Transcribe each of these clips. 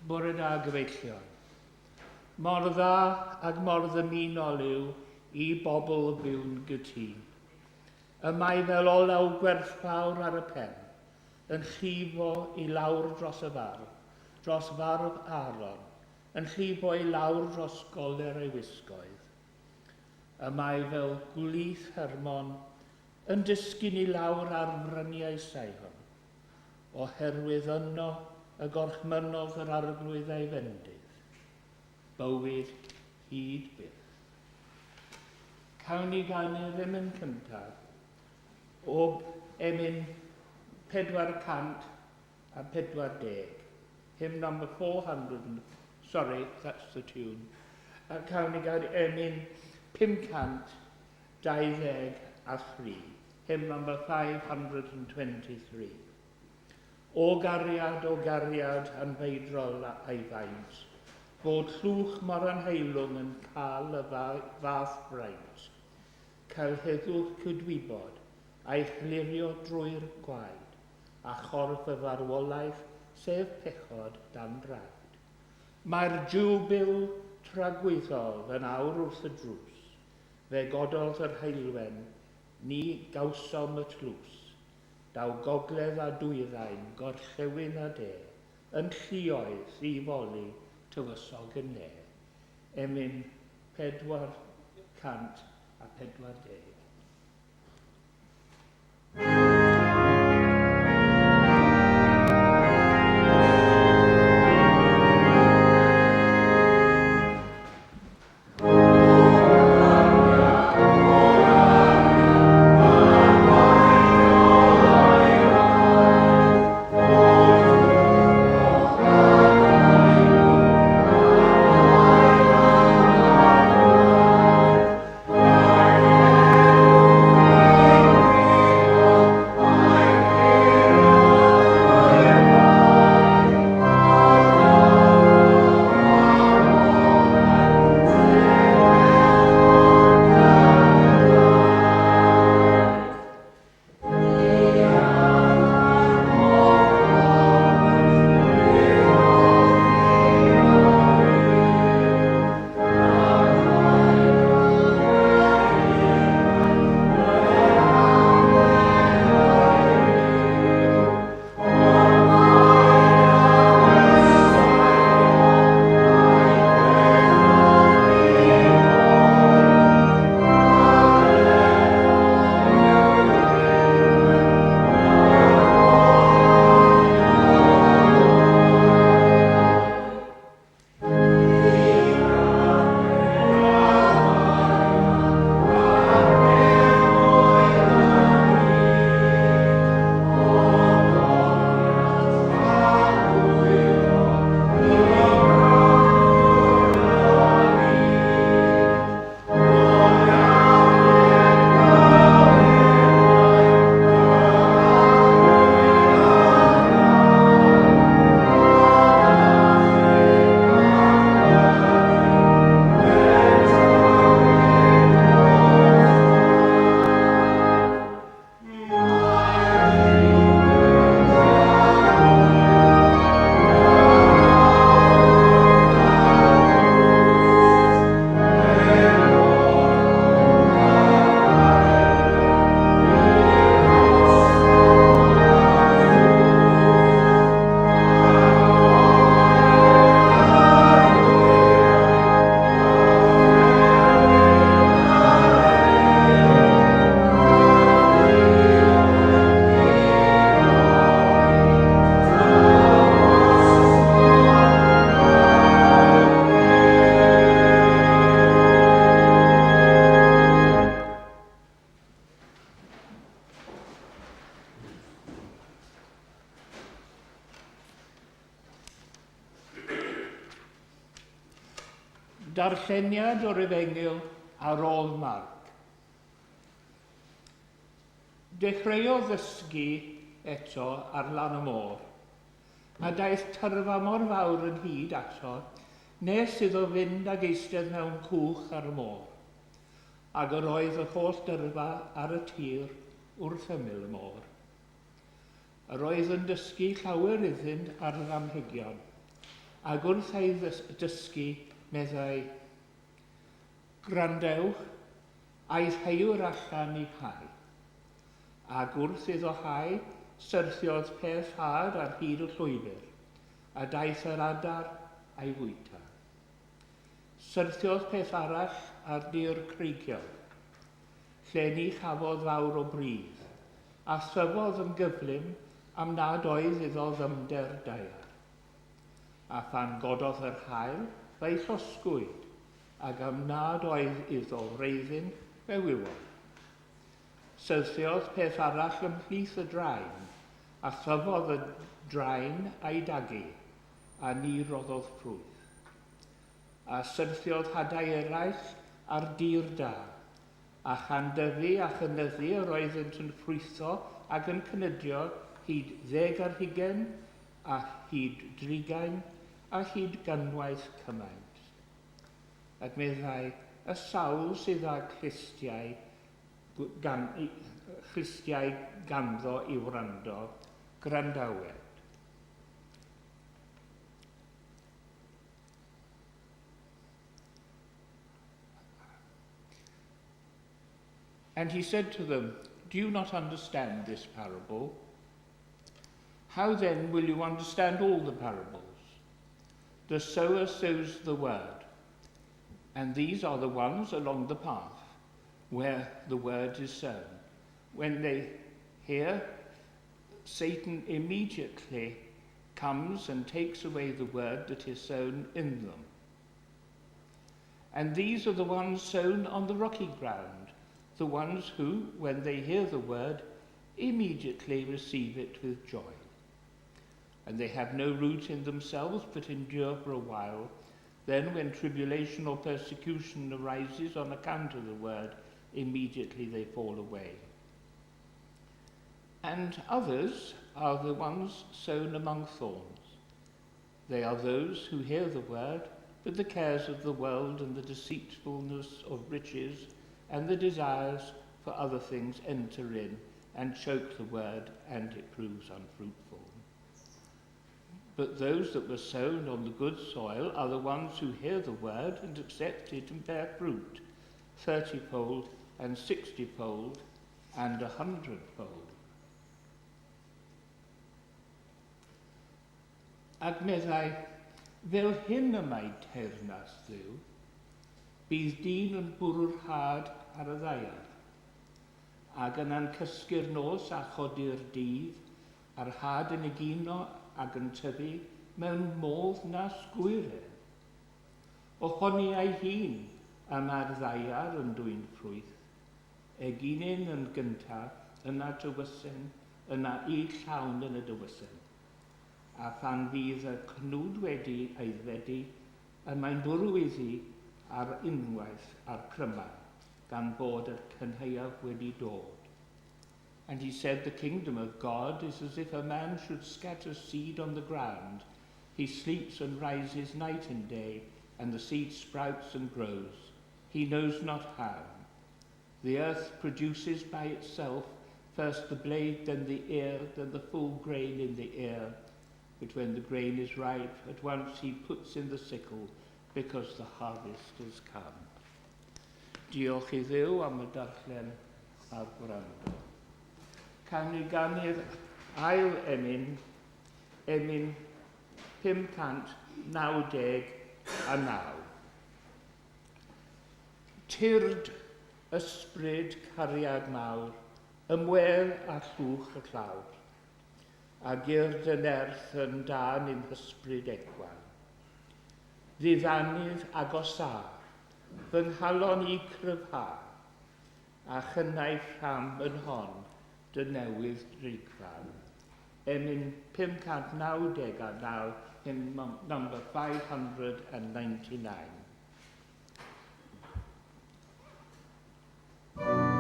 Bore da gyfeillion. Mor dda ac mor ddymunol yw i bobl byw'n gytun. Y mae fel olaw gwerthfawr ar y pen, yn llifo i lawr dros y farf, dros farf Aron, yn llifo i lawr dros goler ei wisgoedd. Y mae fel gwlith Hermon, yn disgyn i lawr ar fryniau Saeson, oherwydd yno y gorchmynodd yr arglwydd ei fendydd, bywyd hyd byth. Cawn ni ganu ddim yn cyntaf, o emyn 440, hymn number 400, sorry, that's the tune. Cawn ni ganu emyn 523, hymn number 523. O gariad yn feidrol ei faint, bod llwch mor anheilwng yn cael y fath braint, cael heddwch cydwybod a'i chlirio drwy'r gwaed, a chorff y farwolaeth sef pechod dan draed. Mae'r jwbil tragwyddol yn awr wrth y drws, fe gododd yr heilwen, ni gawsom y tlws, daw gogledd a dwyrain, gorllewin a de, yn lluoedd i foli tywysog yn ne. Emyn 440. Darlleniad o'r Efengyl ar ôl Marc. Dechreuodd ddysgu eto ar lan y môr, a daeth tyrfa mor fawr yn hyd ato, nes iddo fynd ag eistedd mewn cwch ar y môr, ac yr oedd y holl dyrfa ar y tir wrth ymyl y môr. Yr oedd yn dysgu llawer iddynt ar yr amhegion, Ac wrth ei dysgu, meddai, gwrandewch, aeth heiwr allan i hau. Ac wrth iddo hau, syrthiodd peth had ar hyd y llwybr, a daeth yr adar a'i fwyta. Syrthiodd peth arall ar dir creigiog, lle ni chafodd fawr o brydd, a thyfodd yn gyflym am nad oedd iddo ddymder daear. A phan gododd yr hael, fe'i llosgwyd, ac am nad oedd iddo wreiddyn, fe wywodd. Syrthiodd peth arall ymhlith y draen, a thyfodd y draen a'i dagu, a ni roddodd ffrwyth. A syrthiodd hadau eraill ar dir da, a chandyfu a chynyddu yr oeddent yn ffrwytho ac yn cynydio hyd 10 a hyd 30 a hyd ganwaith cymaint. Ac meddai, y sawl sydd â chlystiau ganddo i wrando, grandawed. And he said to them, "Do you not understand this parable? How then will you understand all the parables? The sower sows the word, and these are the ones along the path, where the word is sown. When they hear, Satan immediately comes and takes away the word that is sown in them. And these are the ones sown on the rocky ground, the ones who, when they hear the word, immediately receive it with joy. And they have no root in themselves, but endure for a while. Then, when tribulation or persecution arises on account of the word, immediately they fall away. And others are the ones sown among thorns. They are those who hear the word, but the cares of the world and the deceitfulness of riches and the desires for other things enter in and choke the word, and it proves unfruitful. But those that were sown on the good soil are the ones who hear the word and accept it and bear fruit, 30-fold and 60-fold and 100-fold. Ac meddai, fel hyn y mae teyrnas Dduw, bydd dyn yn bwrwrhad ar y ddaiar, ac yna'n cysgu'r nos a chodi'r dydd, a'r had yn egino ac yn tyfu mewn modd na sgwyren. Ohoni ei hun a mae'r ddaiar yn dwy'n ffrwyth, eginyn yn gyntaf, yna dywysen, yna I llawn yn y dywysen. A phan fydd y cnwd wedi aeddfedu, y mae'n bwrw iddi ar unwaith a'r crymau, gan bod y cynheuaf wedi dod. And he said, the kingdom of God is as if a man should scatter seed on the ground. He sleeps and rises night and day, and the seed sprouts and grows. He knows not how. The earth produces by itself first the blade, then the ear, then the full grain in the ear. But when the grain is ripe, at once he puts in the sickle, because the harvest has come. Diolch I Dduw am y darllen a'r gwrando. Can I ganu'r ail emyn 599. Tyrd ysbryd cariad mawr, ymwel a llwch y llawr, a gyrd yn erth yn dan yn hysbryd egwan. Ddiddannydd agosa, fy nghalon I cryfha, a chynnau ffam yn hon, dy newydd drigfan. Emyn 599, hymn number 599. Amen.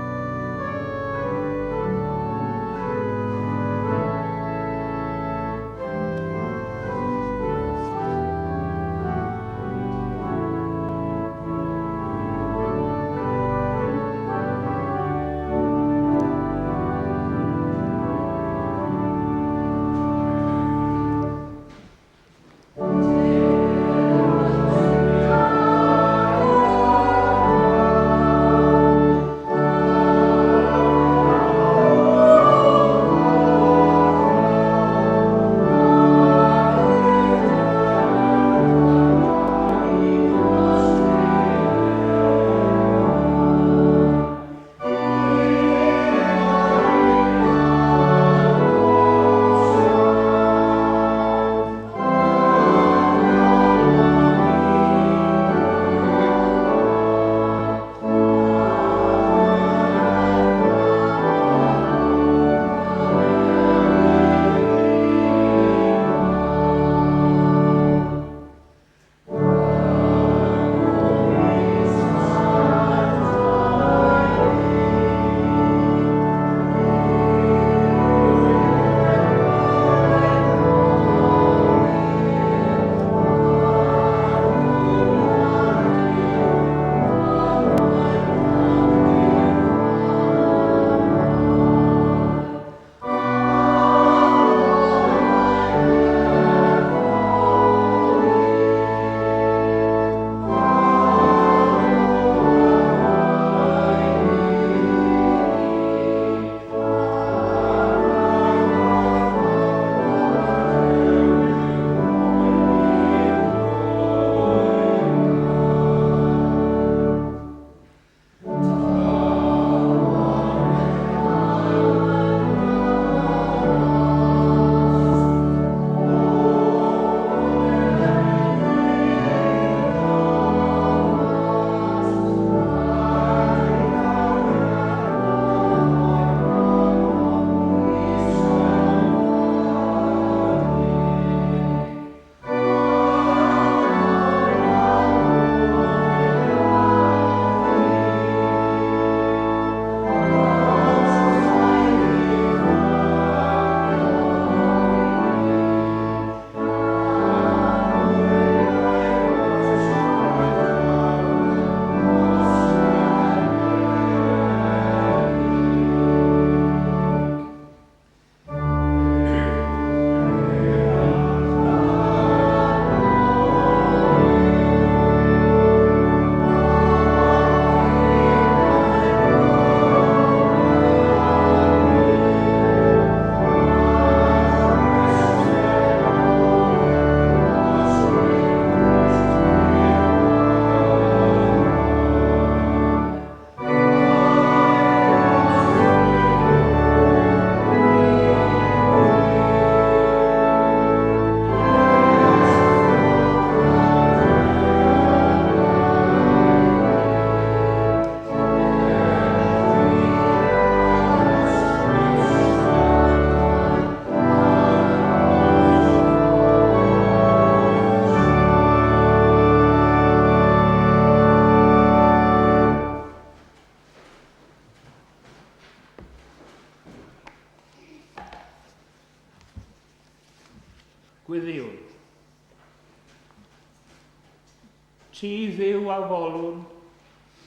Ti ddiw a folwn,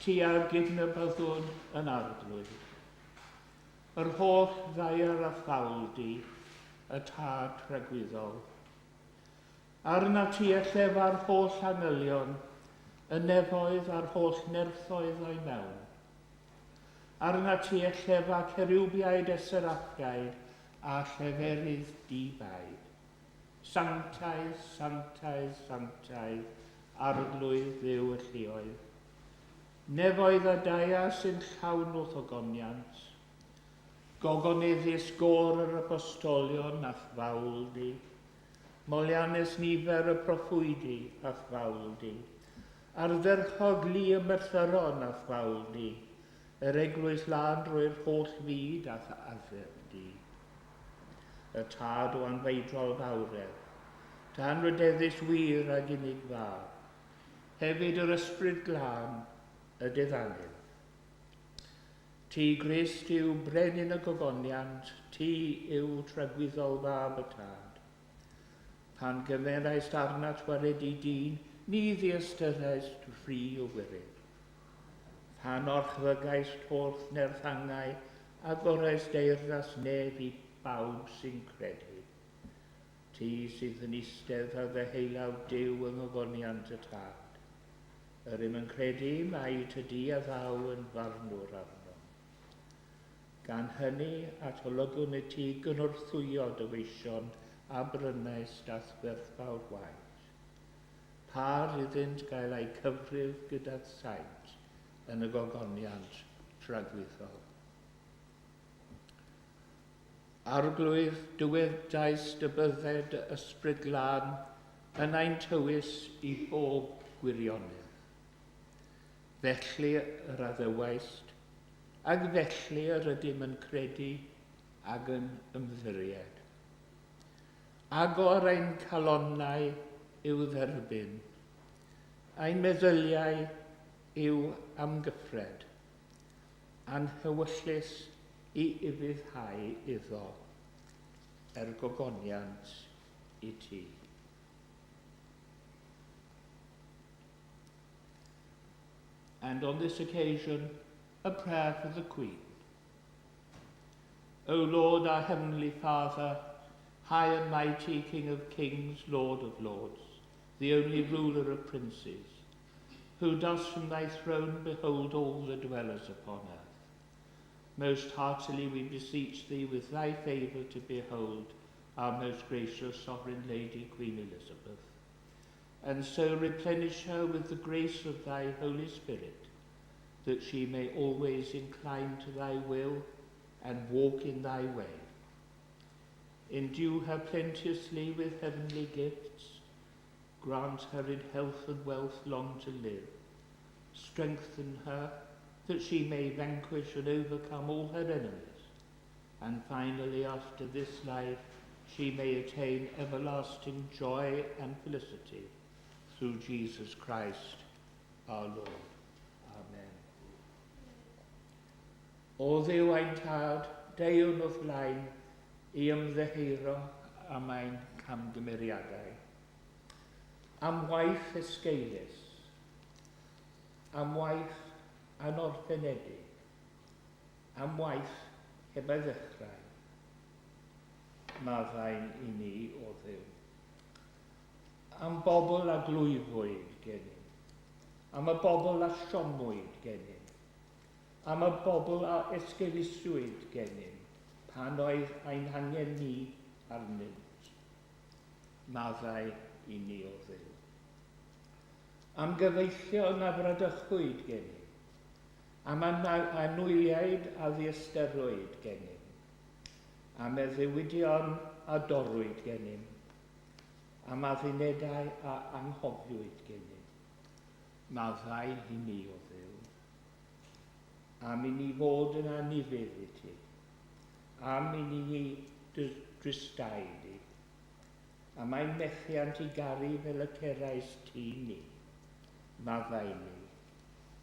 ti a gydnabyddwn yn arglwydd. Yr holl ddair a thawl di, y tad rhagwyddol. Arna ti a llefa'r holl anylion, y nefoedd a'r holl nerthoedd o'i mewn. Arna ti a llefa cerywiaid eserachau a lleferydd di-baid. Sanctaidd, sanctaidd, sanctaidd, arglwydd dduw y llioedd. Nefoedd a daia sy'n llawn o thogoniant. Gogoneddus gor yr apostolion a thfawl di. Molianus nifer y proffwydi a thfawl di. Ardderchoglu y merthyron a thfawl di. Yr eglwys lan drwy'r holl fyd a thafyr di. Y tad o anfeidrol fawredd. Tan rydeddus wir ag unig fawr. Hefyd yr ysbryd glân y diddannydd. Ti Grist yw brenin y gogoniant, ti yw tragwyddol fab y tad. Pan gymerais arnat waredi dyn, ni ddiastyraist ffri o wirydd. Pan orchfygais torth nerthangau, a gorais deirnas neb i bawb sy'n credu. Ti sydd yn eistedd ar ddeheilawr Duw yng ngogoniant y tad. Yr ym yn credu mai tydi a ddaw yn farnwr arno. Gan hynny at olygwn y ti gynorthwyo dyweision a brynaes dath werthfawr waith. Par iddynt gael ei cyfrif gyda'r saint yn y gogoniant tragwyddol. Arglwydd diweddais dy bydded ysbryd glân yn ein tywys i bob gwirionedd. Felly yr addewaist, ag felly yr ydym yn credu ag yn ymddiried. Agor ein calonnau i'w dderbyn, ein meddyliau i'w amgyffred, anhywyllus i ufuddhau iddo, gogoniant i ti. And on this occasion, a prayer for the Queen. O Lord, our Heavenly Father, high and mighty King of kings, Lord of lords, the only ruler of princes, who dost from thy throne behold all the dwellers upon earth. Most heartily we beseech thee with thy favour to behold our most gracious Sovereign Lady, Queen Elizabeth, and so replenish her with the grace of thy Holy Spirit, that she may always incline to thy will and walk in thy way. Endue her plenteously with heavenly gifts, grant her in health and wealth long to live, strengthen her that she may vanquish and overcome all her enemies, and finally, after this life, she may attain everlasting joy and felicity through Jesus Christ, our Lord. Amen. O Dduw ein tad, deiwn o flaen, i ymddeheiro am ein camgymeriadau. Am waith esgeulus, am waith anorffenedig, am waith heb ei ddechrau. Maddau'n i ni o Dduw. Am bobl a glwyfwyd gennym, am y bobl a siomwyd gennym, am y bobl a esgeluswyd gennym, pan oedd ein hangen ni arnynt. Maddau i ni o Dduw. Am gyfeillion a fradychwyd gennym, am anwyliaid a ddiasterwyd gennym, am eddiwydion a dorwyd gennym, am addunedau a anghofiwyd gennym. Maddau i ni o Dduw. Am i ni fod yn anifydd i ti, am i ni dristau di, am ein methiant i garu fel y cerais ti ni. Maddau ni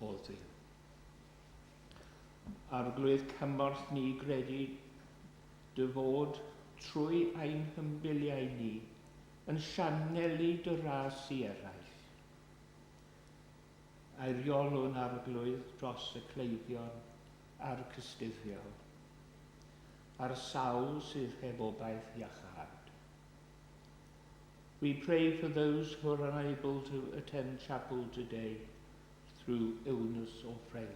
o Dduw. Arglwydd cymorth ni gredu dy fod trwy ein hymbiliau ni yn sianelu dy ras i eraill. a'i reolw'n arglwydd dros y cleifion a'r cystuddiol, a'r sawl sydd heb obaith iachad. We pray for those who are unable to attend chapel today through illness or frailty.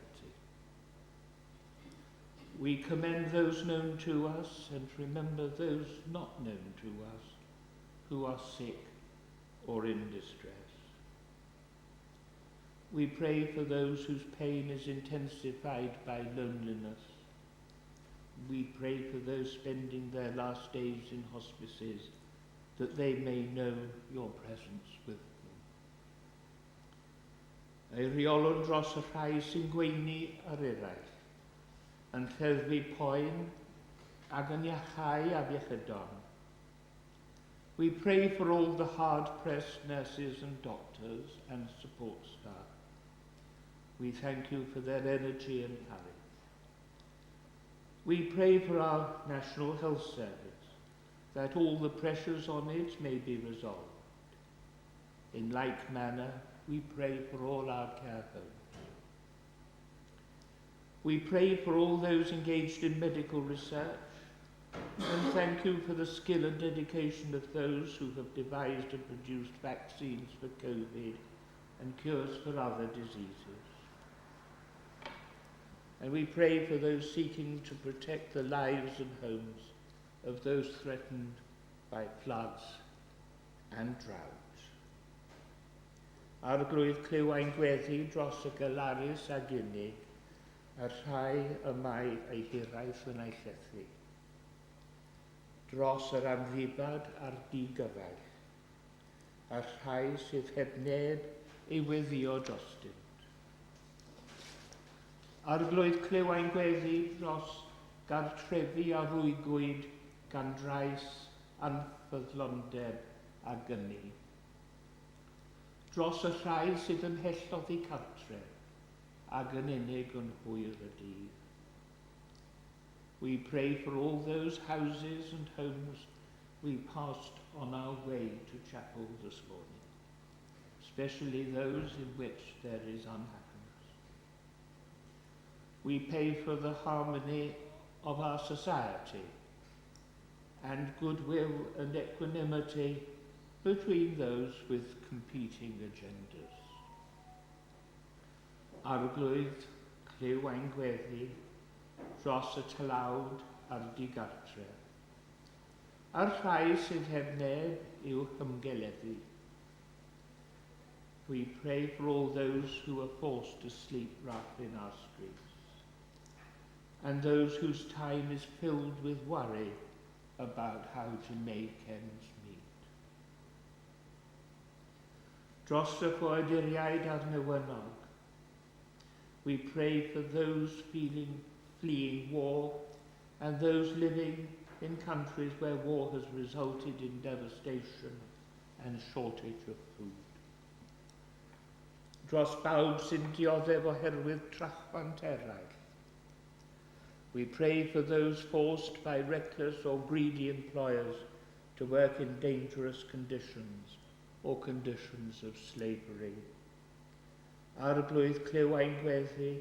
We commend those known to us and remember those not known to us who are sick or in distress. We pray for those whose pain is intensified by loneliness. We pray for those spending their last days in hospices, that they may know your presence with them. Ei reolwr dros y rhai sy'n gweini ar eraill, yn lleddfu poen ac yn iachau a fiechydon. We pray for all the hard-pressed nurses and doctors and support staff. We thank you for their energy and courage. We pray for our National Health Service, that all the pressures on it may be resolved. In like manner, we pray for all our care homes. We pray for all those engaged in medical research, and thank you for the skill and dedication of those who have devised and produced vaccines for COVID and cures for other diseases. And we pray for those seeking to protect the lives and homes of those threatened by floods and drought. Arglwydd clywau'n gweddi dros y galarys a unig, a rhai ymau ei hiraeth yn ei llethu. Dros yr amddibad a'r digyfaill, a rhai sydd heb neb ei weddio drostynt. Arglwydd clywau'n gweddi dros gartrefi a rwygwyd gan drais anffyddlondeb a gynni. Dros y rhai sydd yn helloddi cartre ac yn unig yn hwyr y dydd. We pray for all those houses and homes we passed on our way to chapel this morning, especially those in which there is unhappiness. We pray for the harmony of our society and goodwill and equanimity between those with competing agendas. Arglwydd clywau'n gweddi dros y tlawd a'r digartre, a'r rhai sydd heb neb i'w hymgeleddu. We pray for all those who are forced to sleep rough in our streets, and those whose time is filled with worry about how to make ends meet. Dros y ffoaduriaid adnewynnog, we pray for those fleeing war and those living in countries where war has resulted in devastation and shortage of food. Dros bawb sy'n dioddef oherwydd trachfant eraill, we pray for those forced by reckless or greedy employers to work in dangerous conditions or conditions of slavery. Arglwydd clywau'n gweddi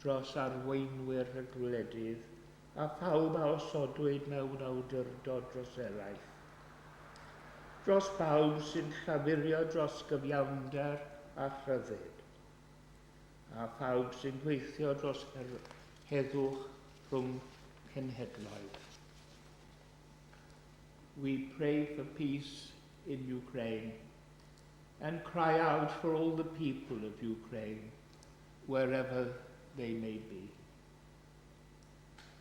dros arweinwyr y gwledydd a phawb a osodwyd mewn awdurdod dros eraill. Dros bawb sy'n llafurio dros gyfiawnder a rhyddid, a phawb sy'n gweithio dros heddwch rhwng cenhedloedd. We pray for peace in Ukraine and cry out for all the people of Ukraine, wherever they may be.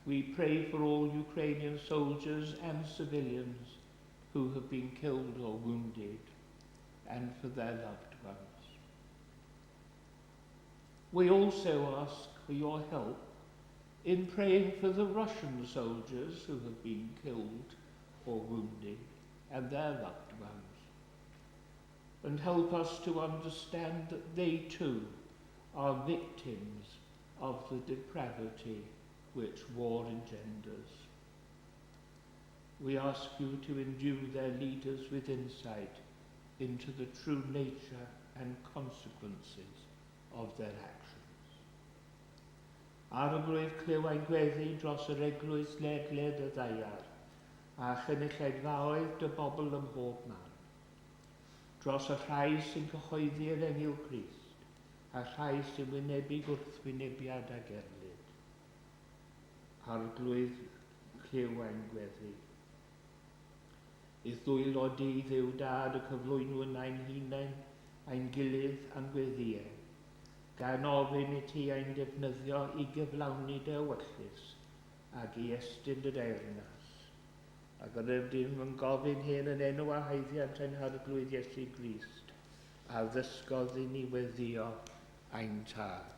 We pray for all Ukrainian soldiers and civilians who have been killed or wounded, and for their loved ones. We also ask for your help in praying for the Russian soldiers who have been killed or wounded, and their loved ones. And help us to understand that they too are victims of the depravity which war engenders. We ask you to endue their leaders with insight into the true nature and consequences of their actions. Arglwydd clywai gweddi dros yr eglwys ledled y ddaiar, a chynulleidfaoedd dy bobl ym mhob man. Dros y rhai sy'n cyhoeddi'r Engil Crist, a rhai sy'n wynebu gwrthwynebiad ag erlyd. Arglwydd clywai'n gweddi. Idd ddwylo di ddiw dad y cyflwynwyr na'n hunain, a'n gilydd a'n gweddiau, gan ofyn i ti a'n defnyddio i gyflawni dy ewyllus ac i estyn dy deyrnas. Ac yr ydym yn gofyn hyn yn enw a haeddiant ein harglwydd Iesu Grist, a ddysgodd i ni weddio ein tad.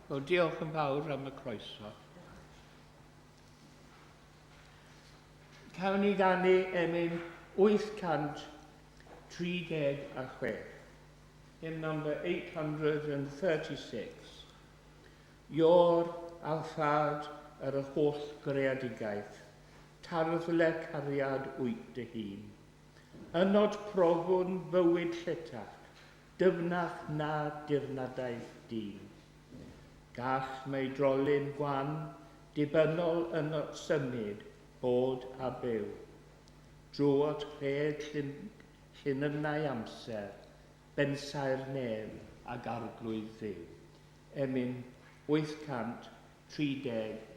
Wel, diolch yn fawr am y croeso. Cawn ni ganu emyn 836. Hymn number 836. Ior althad ar y holl greadigaeth, tarfle cariad wyt dy hun. Ynod profwn fywyd lletach, dyfnach na dirnadaeth dyn. Gall mae drolyn gwan, dibynnol yn o symud, bod a byw. Drwod rhed llynynnau amser, bensau'r nef ag arglwydd ddiw. Emyn 836.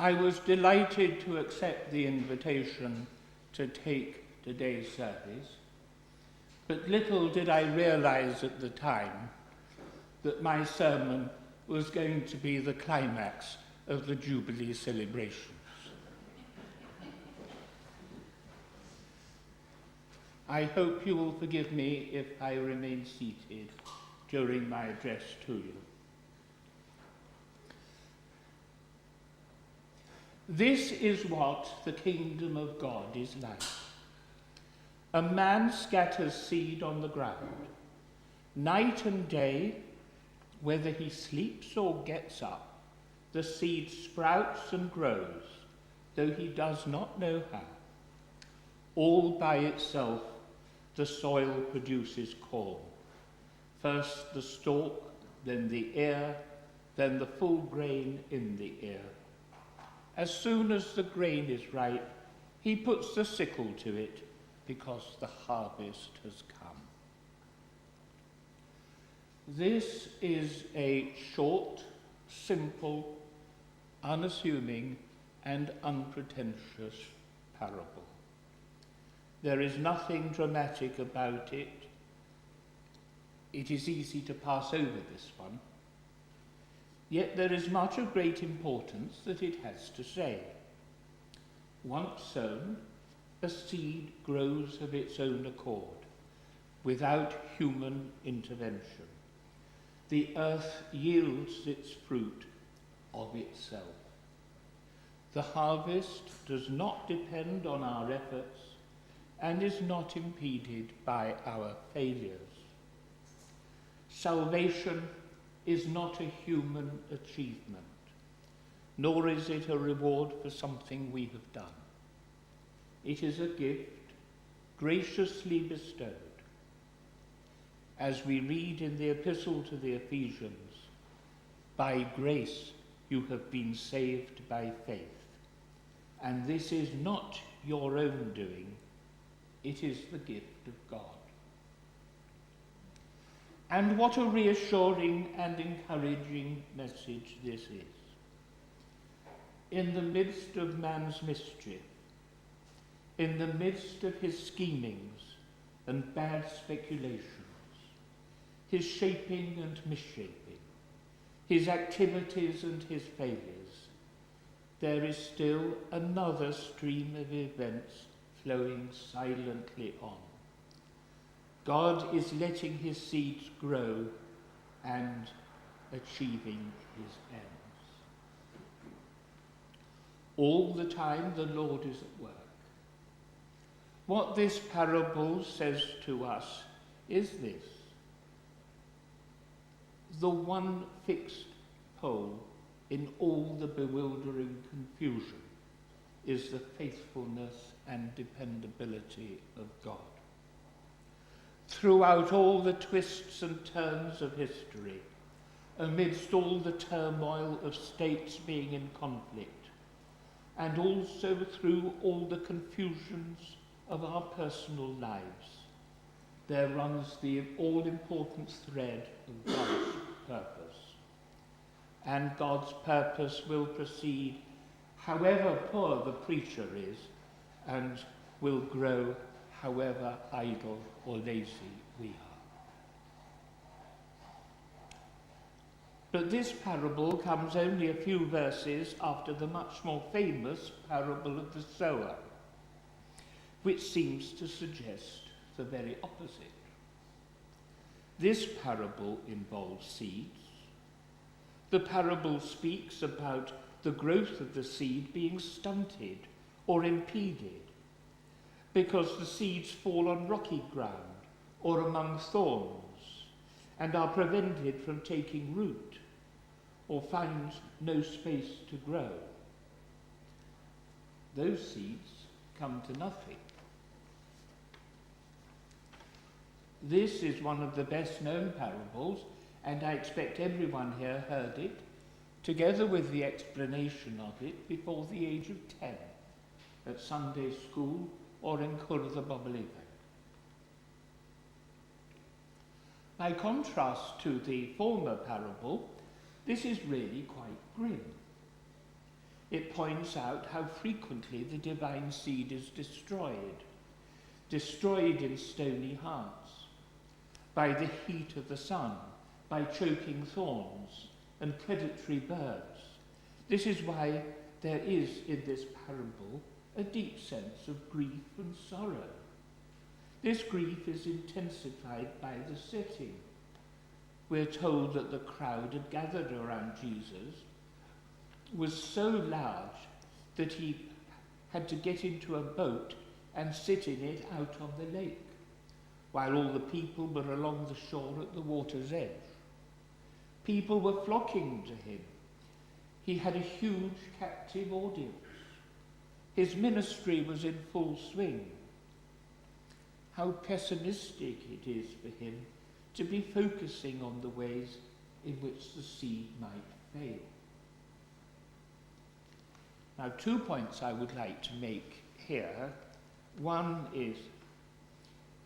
I was delighted to accept the invitation to take today's service, but little did I realize at the time that my sermon was going to be the climax of the Jubilee celebrations. I hope you will forgive me if I remain seated during my address to you. This is what the kingdom of God is like. A man scatters seed on the ground. Night and day, whether he sleeps or gets up, the seed sprouts and grows, though he does not know how. All by itself, the soil produces corn. First the stalk, then the ear, then the full grain in the ear. As soon as the grain is ripe, he puts the sickle to it, because the harvest has come. This is a short, simple, unassuming, and unpretentious parable. There is nothing dramatic about it. It is easy to pass over this one. Yet there is much of great importance that it has to say. Once sown, a seed grows of its own accord, without human intervention. The earth yields its fruit of itself. The harvest does not depend on our efforts and is not impeded by our failures. Salvation is not a human achievement, nor is it a reward for something we have done. It is a gift graciously bestowed. As we read in the Epistle to the Ephesians, by grace you have been saved by faith, and this is not your own doing, it is the gift of God. And what a reassuring and encouraging message this is. In the midst of man's mischief, in the midst of his schemings and bad speculations, his shaping and misshaping, his activities and his failures, there is still another stream of events flowing silently on. God is letting his seeds grow and achieving his ends. All the time the Lord is at work. What this parable says to us is this: the one fixed pole in all the bewildering confusion is the faithfulness and dependability of God. Throughout all the twists and turns of history, amidst all the turmoil of states being in conflict, and also through all the confusions of our personal lives, there runs the all-important thread of God's purpose. And God's purpose will proceed however poor the preacher is, and will grow however idle or lazy we are. But this parable comes only a few verses after the much more famous parable of the sower, which seems to suggest the very opposite. This parable involves seeds. The parable speaks about the growth of the seed being stunted or impeded, because the seeds fall on rocky ground or among thorns and are prevented from taking root or find no space to grow. Those seeds come to nothing. This is one of the best known parables, and I expect everyone here heard it, together with the explanation of it, before the age of 10 at Sunday school or in Cwrdd y Bobl Ifanc. By contrast to the former parable, this is really quite grim. It points out how frequently the divine seed is destroyed in stony hearts, by the heat of the sun, by choking thorns, and predatory birds. This is why there is in this parable a deep sense of grief and sorrow. This grief is intensified by the setting. We're told that the crowd had gathered around Jesus was so large that he had to get into a boat and sit in it out on the lake, while all the people were along the shore at the water's edge. People were flocking to him. He had a huge captive audience. His ministry was in full swing. How pessimistic it is for him to be focusing on the ways in which the seed might fail. Now, 2 points I would like to make here. One is,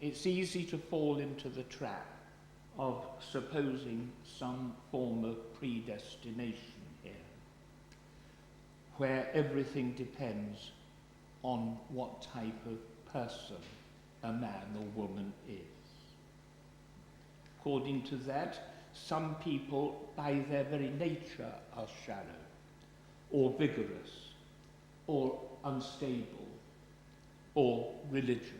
it's easy to fall into the trap of supposing some form of predestination here, where everything depends on what type of person a man or woman is. According to that, some people, by their very nature, are shallow, or vigorous, or unstable, or religious.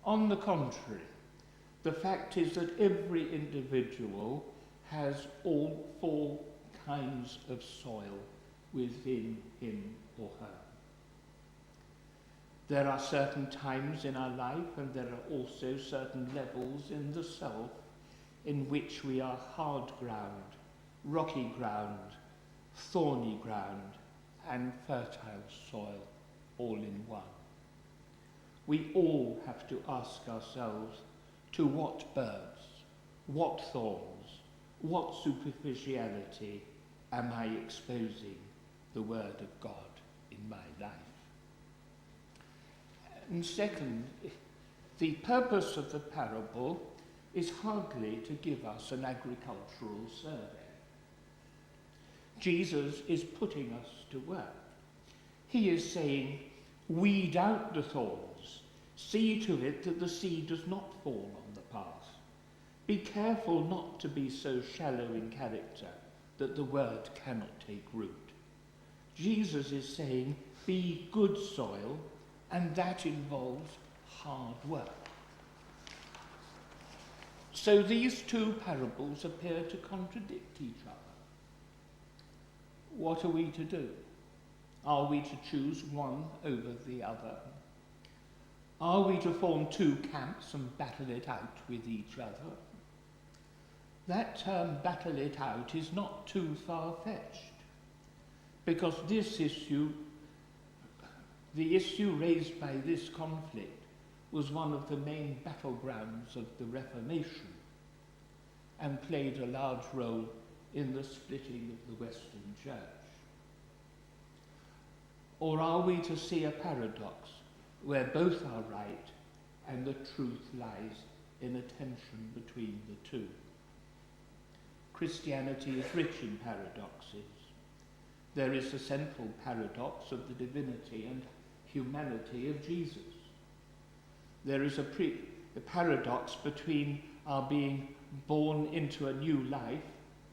On the contrary, the fact is that every individual has all four kinds of soil within him or her. There are certain times in our life, and there are also certain levels in the self in which we are hard ground, rocky ground, thorny ground, and fertile soil all in one. We all have to ask ourselves, to what birds, what thorns, what superficiality am I exposing the Word of God in my life? And second, the purpose of the parable is hardly to give us an agricultural survey. Jesus is putting us to work. He is saying, weed out the thorns. See to it that the seed does not fall on the path. Be careful not to be so shallow in character that the word cannot take root. Jesus is saying, be good soil, and that involves hard work. So these two parables appear to contradict each other. What are we to do? Are we to choose one over the other? Are we to form two camps and battle it out with each other? That term, battle it out, is not too far-fetched, because this issue, the issue raised by this conflict, was one of the main battlegrounds of the Reformation and played a large role in the splitting of the Western Church. Or are we to see a paradox where both are right and the truth lies in a tension between the two? Christianity is rich in paradoxes. There is the central paradox of the divinity and humanity of Jesus. There is a paradox between our being born into a new life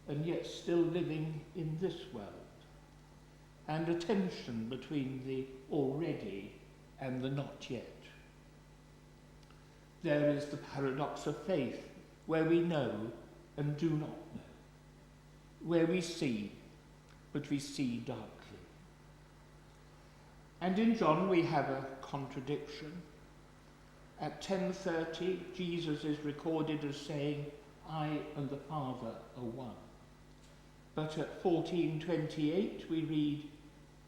and yet still living in this world, and a tension between the already and the not yet. There is the paradox of faith, where we know and do not know, where we see, but we see darkly. And in John we have a contradiction. At 10:30, Jesus is recorded as saying, I and the Father are one. But at 14:28 we read,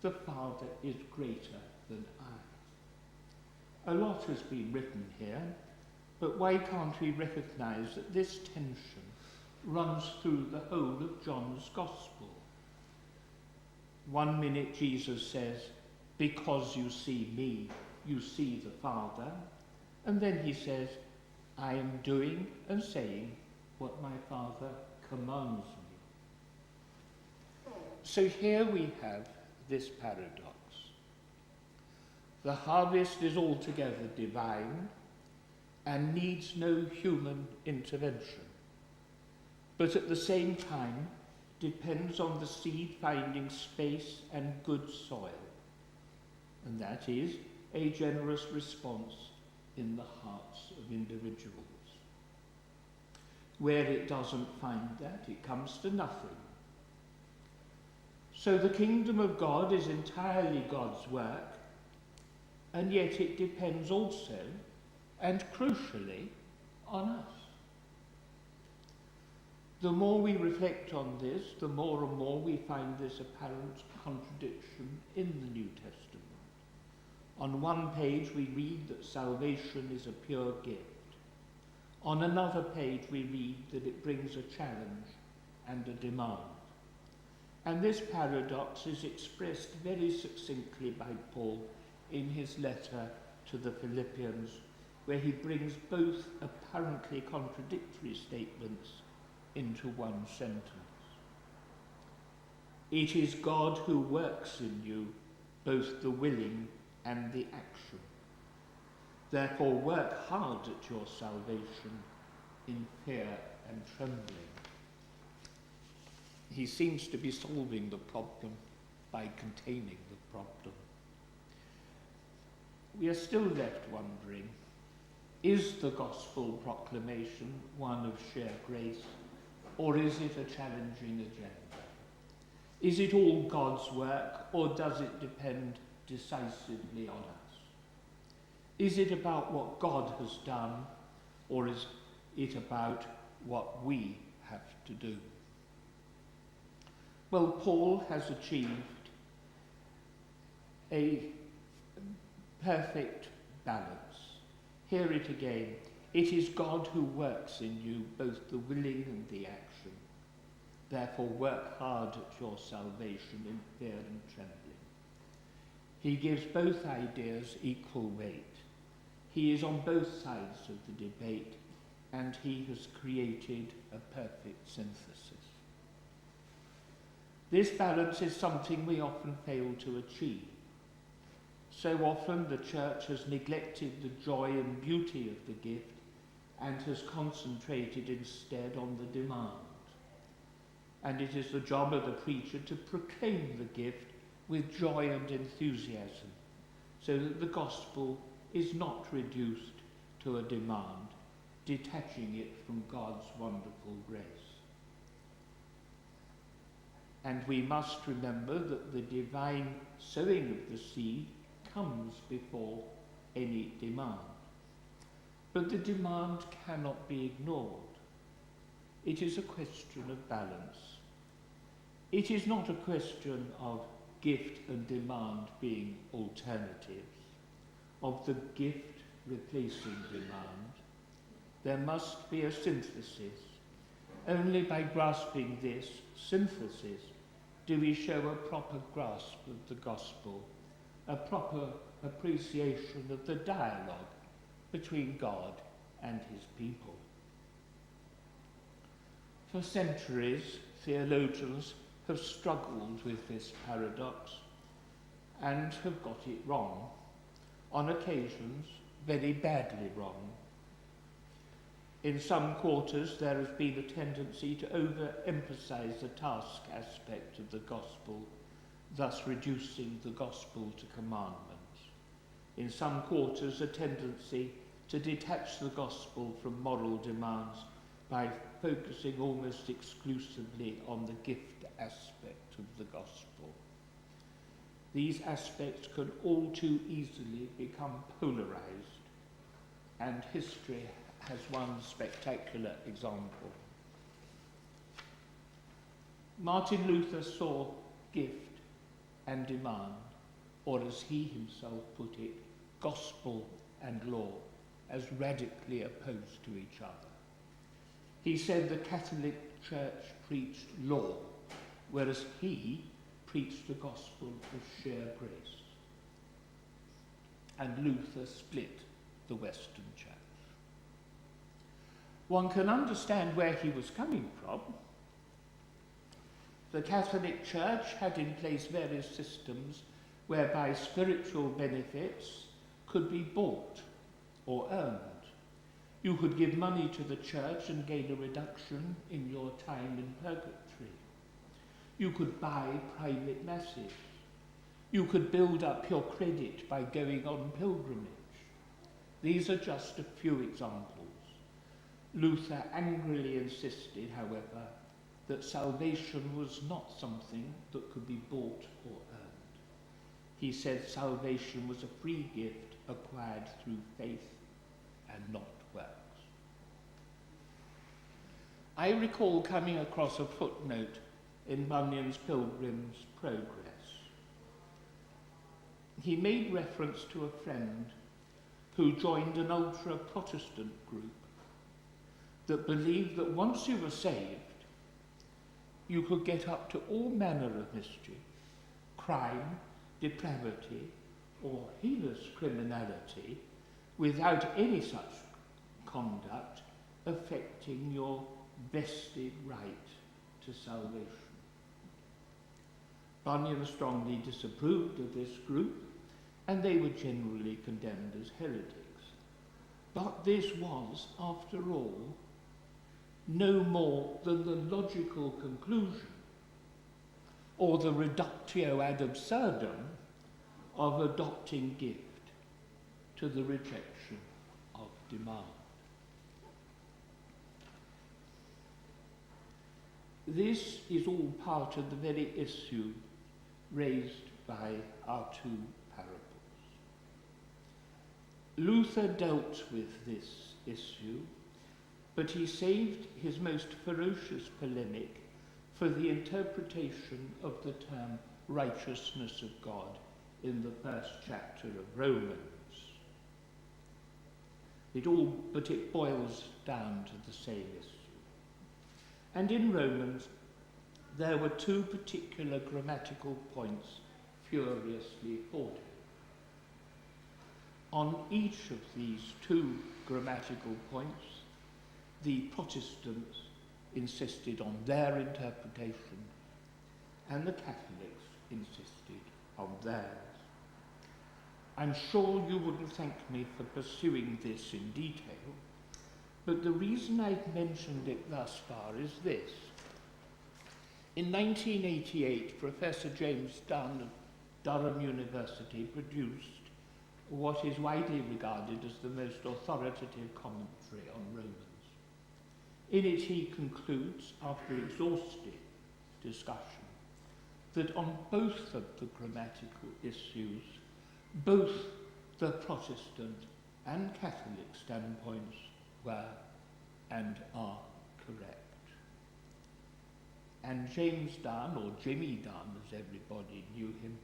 the Father is greater than I. A lot has been written here, but why can't we recognize that this tension runs through the whole of John's Gospel? 1 minute Jesus says, because you see me, you see the Father. And then he says, I am doing and saying what my Father commands me. So here we have this paradox. The harvest is altogether divine and needs no human intervention. But at the same time, depends on the seed finding space and good soil, and that is a generous response in the hearts of individuals. Where it doesn't find that, it comes to nothing. So the kingdom of God is entirely God's work, and yet it depends also, and crucially, on us. The more we reflect on this, the more and more we find this apparent contradiction in the New Testament. On one page we read that salvation is a pure gift. On another page we read that it brings a challenge and a demand. And this paradox is expressed very succinctly by Paul in his letter to the Philippians, where he brings both apparently contradictory statements into one sentence. It is God who works in you both the willing and the action. Therefore work hard at your salvation in fear and trembling. He seems to be solving the problem by containing the problem. We are still left wondering, is the gospel proclamation one of sheer grace, or is it a challenging agenda? Is it all God's work, or does it depend decisively on us? Is it about what God has done, or is it about what we have to do? Well, Paul has achieved a perfect balance. Hear it again. It is God who works in you both the willing and the action. Therefore work hard at your salvation in fear and trembling. He gives both ideas equal weight. He is on both sides of the debate, and he has created a perfect synthesis. This balance is something we often fail to achieve. So often the church has neglected the joy and beauty of the gift and has concentrated instead on the demand. And it is the job of the preacher to proclaim the gift with joy and enthusiasm, so that the gospel is not reduced to a demand, detaching it from God's wonderful grace. And we must remember that the divine sowing of the seed comes before any demand. But the demand cannot be ignored. It is a question of balance. It is not a question of gift and demand being alternatives, of the gift replacing demand. There must be a synthesis. Only by grasping this synthesis do we show a proper grasp of the gospel, a proper appreciation of the dialogue between God and his people. For centuries, theologians have struggled with this paradox and have got it wrong, on occasions very badly wrong. In some quarters there has been a tendency to overemphasize the task aspect of the gospel, thus reducing the gospel to commandments. In some quarters a tendency to detach the gospel from moral demands by focusing almost exclusively on the gift aspect of the gospel. These aspects can all too easily become polarized, and history has one spectacular example. Martin Luther saw gift and demand, or as he himself put it, gospel and law, as radically opposed to each other. He said the Catholic Church preached law, whereas he preached the gospel of sheer grace. And Luther split the Western Church. One can understand where he was coming from. The Catholic Church had in place various systems whereby spiritual benefits could be bought or earned. You could give money to the church and gain a reduction in your time in purgatory. You could buy private masses. You could build up your credit by going on pilgrimage. These are just a few examples. Luther angrily insisted, however, that salvation was not something that could be bought or earned. He said salvation was a free gift acquired through faith and not works. I recall coming across a footnote in Bunyan's Pilgrim's Progress. He made reference to a friend who joined an ultra-Protestant group that believed that once you were saved, you could get up to all manner of mischief, crime, depravity, or heinous criminality without any such conduct affecting your vested right to salvation. Bunyan strongly disapproved of this group, and they were generally condemned as heretics. But this was, after all, no more than the logical conclusion or the reductio ad absurdum of adopting gift to the rejection of demand. This is all part of the very issue raised by our two parables. Luther dealt with this issue, but he saved his most ferocious polemic for the interpretation of the term righteousness of God in the first chapter of Romans. But it boils down to the same issue. And in Romans, there were two particular grammatical points furiously fought. On each of these two grammatical points, the Protestants insisted on their interpretation, and the Catholics insisted on theirs. I'm sure you wouldn't thank me for pursuing this in detail, but the reason I've mentioned it thus far is this. In 1988, Professor James Dunn of Durham University produced what is widely regarded as the most authoritative commentary on Romans. In it he concludes, after exhaustive discussion, that on both of the grammatical issues, both the Protestant and Catholic standpoints were and are correct. And James Dunn, or Jimmy Dunn as everybody knew him,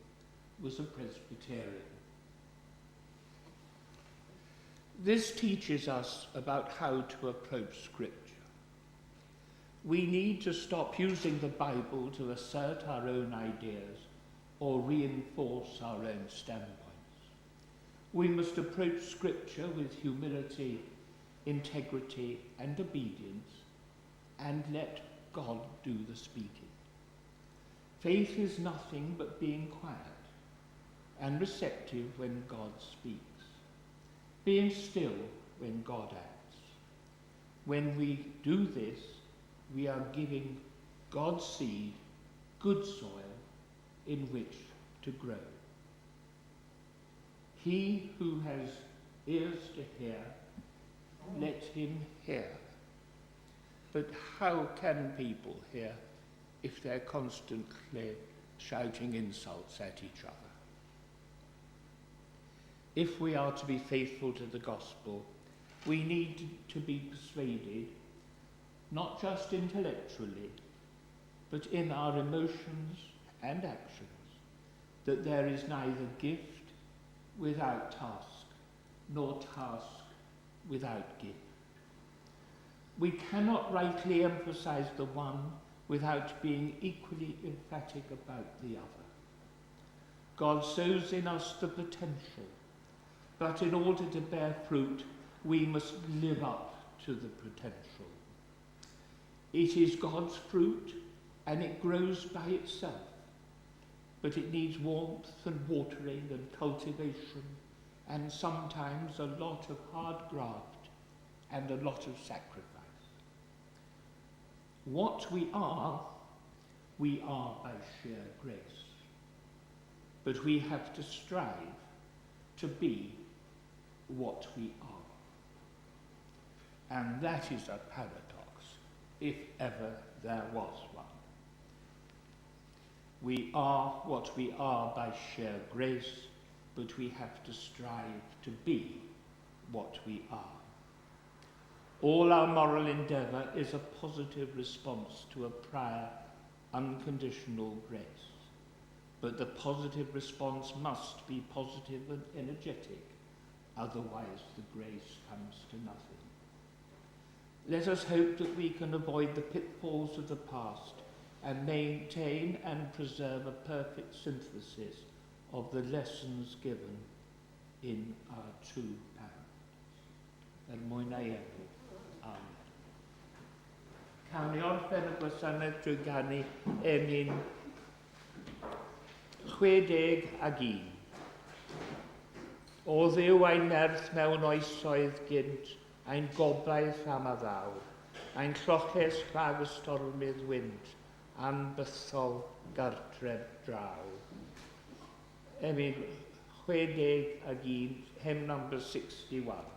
was a Presbyterian. This teaches us about how to approach Scripture. We need to stop using the Bible to assert our own ideas or reinforce our own standpoints. We must approach Scripture with humility, integrity, and obedience, and let God do the speaking. Faith is nothing but being quiet and receptive when God speaks, being still when God acts. When we do this, we are giving God's seed good soil in which to grow. He who has ears to hear, let him hear. But how can people hear if they're constantly shouting insults at each other? If we are to be faithful to the gospel, we need to be persuaded, not just intellectually, but in our emotions and actions, that there is neither gift without task, nor task without gift. We cannot rightly emphasize the one without being equally emphatic about the other. God sows in us the potential, but in order to bear fruit, we must live up to the potential. It is God's fruit, and it grows by itself, but it needs warmth and watering and cultivation, and sometimes a lot of hard graft and a lot of sacrifice. What we are we are by sheer grace. But we have to strive to be what we are. And that is a paradox, if ever there was one. We are what we are by sheer grace, but we have to strive to be what we are. All our moral endeavour is a positive response to a prior unconditional grace. But the positive response must be positive and energetic, otherwise the grace comes to nothing. Let us hope that we can avoid the pitfalls of the past and maintain and preserve a perfect synthesis of the lessons given in our true parents. Mwynhau enw. Amen. Cawn ni orffen y gwasanaeth drwy ganu emyn 61. O ddiw ein nerth mewn oesoedd gynt, ein gobaith am a ddaw, ein lloches rhag y stormydd wynt, anbythol gartref draw. Emyn 61, hymn number 61.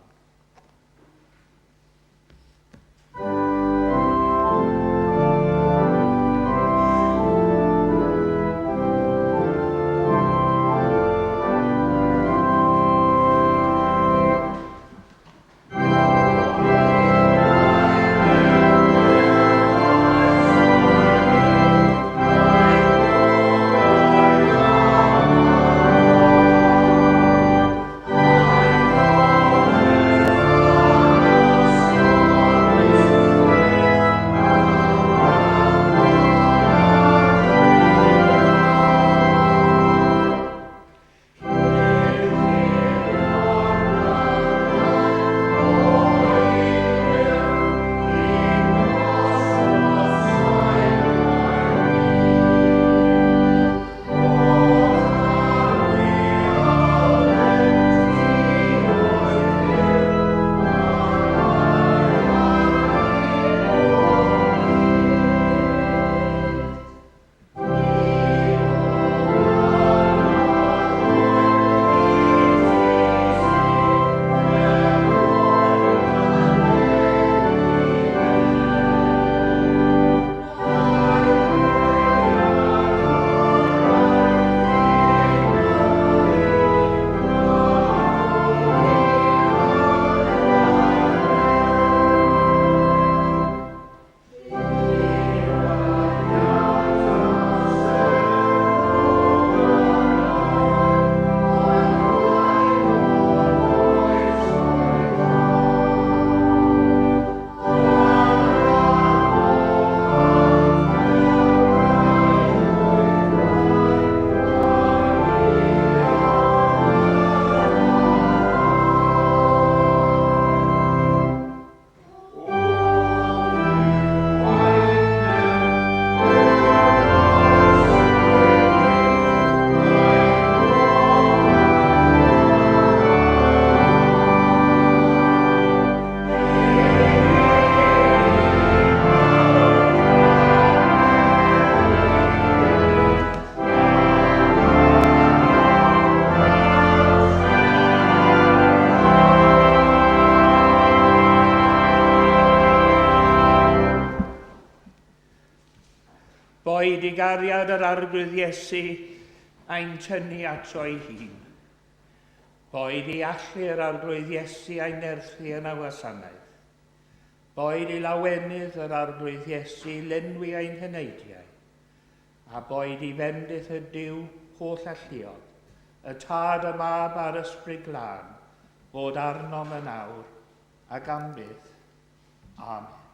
Boed I gariad yr arglwydd Iesu a'n tynnu ato ei hun. Boed I allu yr arglwydd Iesu a'n nerthu yn y wasanaeth. Boed I lawenydd yr arglwydd Iesu lenwi a'n hyneidiau. A boed I fendith y Duw holl alluog, y tad y mab a'r ysbryd glân, bod arnom yn awr ac am byth. Amen.